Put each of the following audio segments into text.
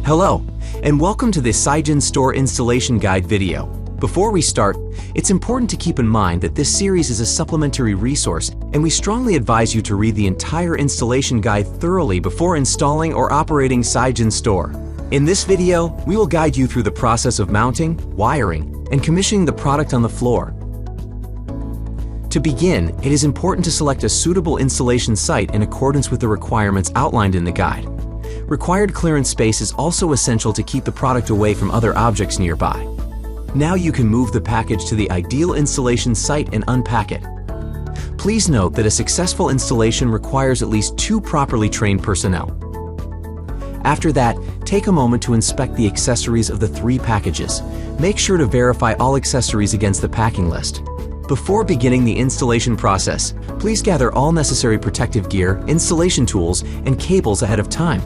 Hello, and welcome to this SigenStor installation guide video. Before we start, it's important to keep in mind that this series is a supplementary resource, and we strongly advise you to read the entire installation guide thoroughly before installing or operating SigenStor. In this video, we will guide you through the process of mounting, wiring, and commissioning the product on the floor. To begin, it is important to select a suitable installation site in accordance with the requirements outlined in the guide. Required clearance space is also essential to keep the product away from other objects nearby. Now you can move the package to the ideal installation site and unpack it. Please note that a successful installation requires at least 2 properly trained personnel. After that, take a moment to inspect the accessories of the 3 packages. Make sure to verify all accessories against the packing list. Before beginning the installation process, please gather all necessary protective gear, installation tools, and cables ahead of time.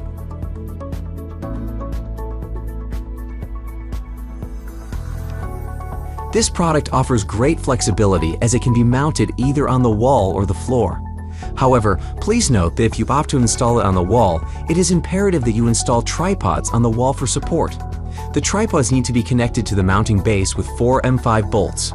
This product offers great flexibility as it can be mounted either on the wall or the floor. However, please note that if you opt to install it on the wall, it is imperative that you install tripods on the wall for support. The tripods need to be connected to the mounting base with 4 M5 bolts.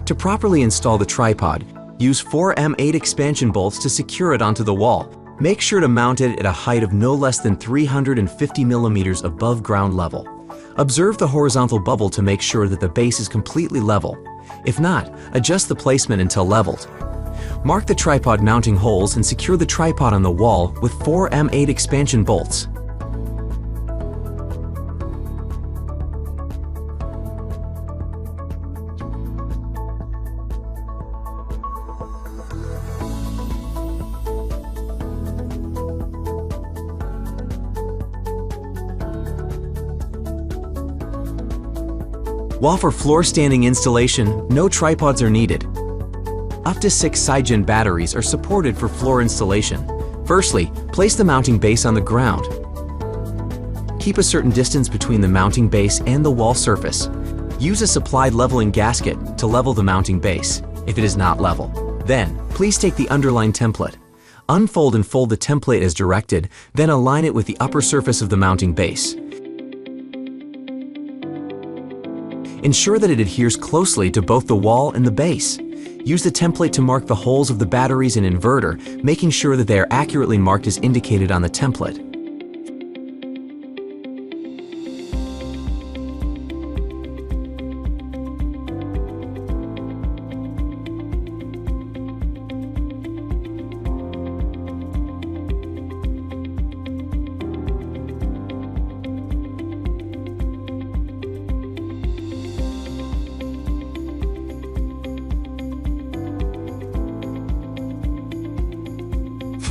To properly install the tripod, use 4 M8 expansion bolts to secure it onto the wall. Make sure to mount it at a height of no less than 350 millimeters above ground level. Observe the horizontal bubble to make sure that the base is completely level. If not, adjust the placement until leveled. Mark the tripod mounting holes and secure the tripod on the wall with 4 M8 expansion bolts. While for floor standing installation, no tripods are needed. Up to 6 Sigen batteries are supported for floor installation. Firstly, place the mounting base on the ground. Keep a certain distance between the mounting base and the wall surface. Use a supplied leveling gasket to level the mounting base, if it is not level. Then, please take the underlined template. Unfold and fold the template as directed, then align it with the upper surface of the mounting base. Ensure that it adheres closely to both the wall and the base. Use the template to mark the holes of the batteries and inverter, making sure that they are accurately marked as indicated on the template.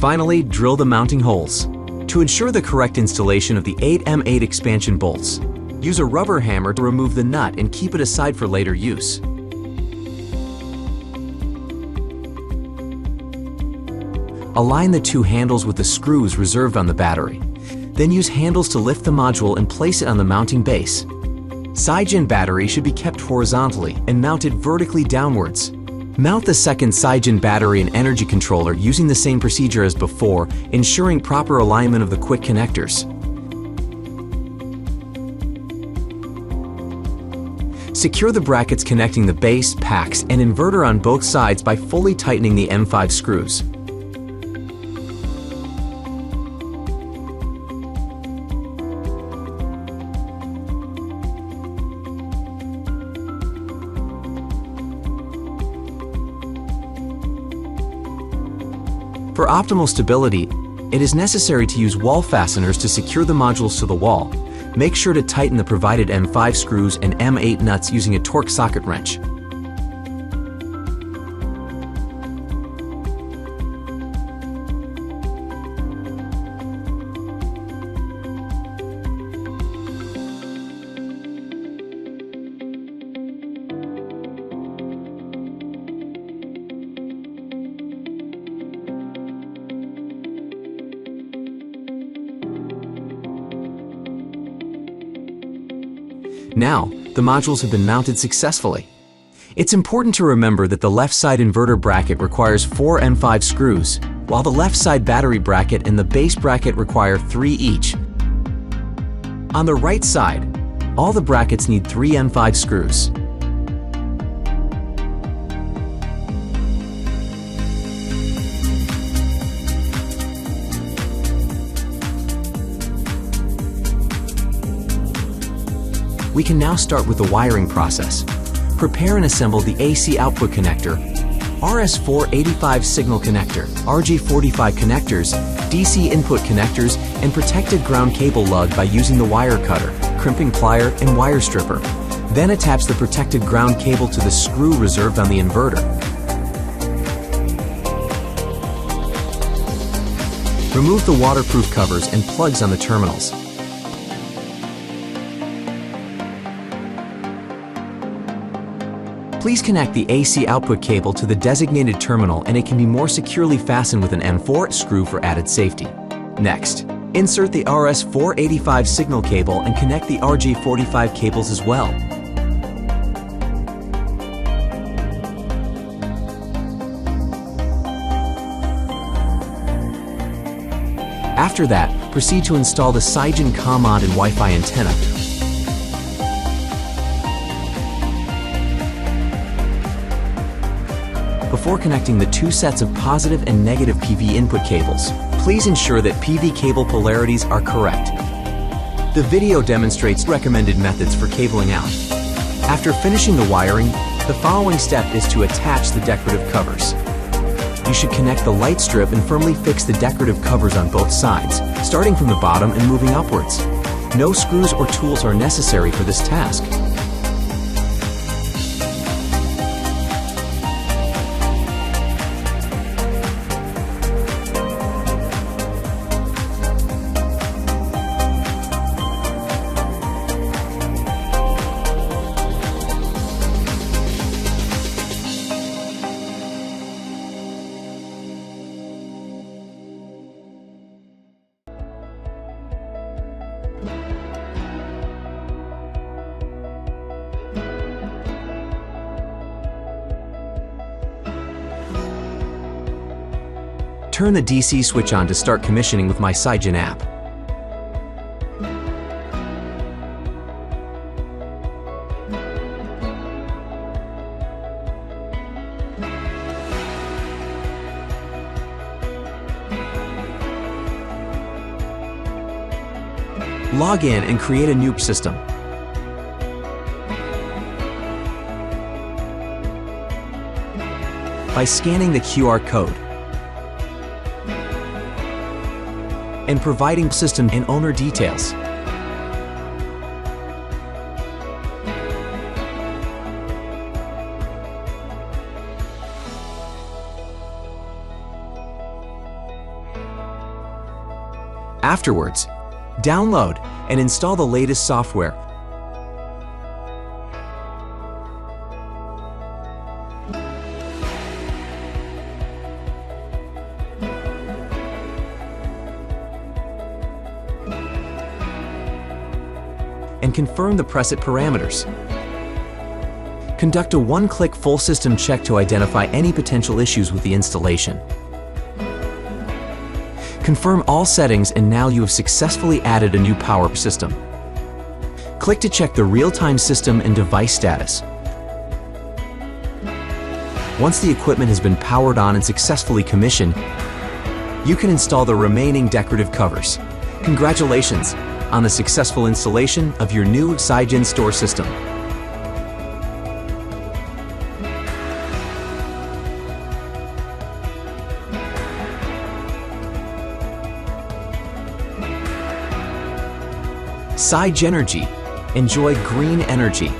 Finally, drill the mounting holes. To ensure the correct installation of the 8 M8 expansion bolts, use a rubber hammer to remove the nut and keep it aside for later use. Align the 2 handles with the screws reserved on the battery. Then use handles to lift the module and place it on the mounting base. Sigen battery should be kept horizontally and mounted vertically downwards. Mount the second Sigen battery and energy controller using the same procedure as before, ensuring proper alignment of the quick connectors. Secure the brackets connecting the base, packs, and inverter on both sides by fully tightening the M5 screws. For optimal stability, it is necessary to use wall fasteners to secure the modules to the wall. Make sure to tighten the provided M5 screws and M8 nuts using a torque socket wrench. Now, the modules have been mounted successfully. It's important to remember that the left side inverter bracket requires 4 M5 screws, while the left side battery bracket and the base bracket require 3 each. On the right side, all the brackets need 3 M5 screws. We can now start with the wiring process. Prepare and assemble the AC output connector, RS485 signal connector, RJ45 connectors, DC input connectors, and protected ground cable lug by using the wire cutter, crimping plier, and wire stripper. Then attach the protected ground cable to the screw reserved on the inverter. Remove the waterproof covers and plugs on the terminals. Please connect the AC output cable to the designated terminal and it can be more securely fastened with an M4 screw for added safety. Next, insert the RS485 signal cable and connect the RJ45 cables as well. After that, proceed to install the Sigen CommOd and Wi-Fi antenna. Before connecting the 2 sets of positive and negative PV input cables, please ensure that PV cable polarities are correct. The video demonstrates recommended methods for cabling out. After finishing the wiring, the following step is to attach the decorative covers. You should connect the light strip and firmly fix the decorative covers on both sides, starting from the bottom and moving upwards. No screws or tools are necessary for this task. Turn the DC switch on to start commissioning with my Sigen app. Log in and create a new system. By scanning the QR code and providing system and owner details. Afterwards, download and install the latest software. And confirm the preset parameters. Conduct a one-click full system check to identify any potential issues with the installation. Confirm all settings and now you have successfully added a new power system. Click to check the real-time system and device status. Once the equipment has been powered on and successfully commissioned, you can install the remaining decorative covers. Congratulations on the successful installation of your new SigenStor system. Sigenergy. Enjoy green energy.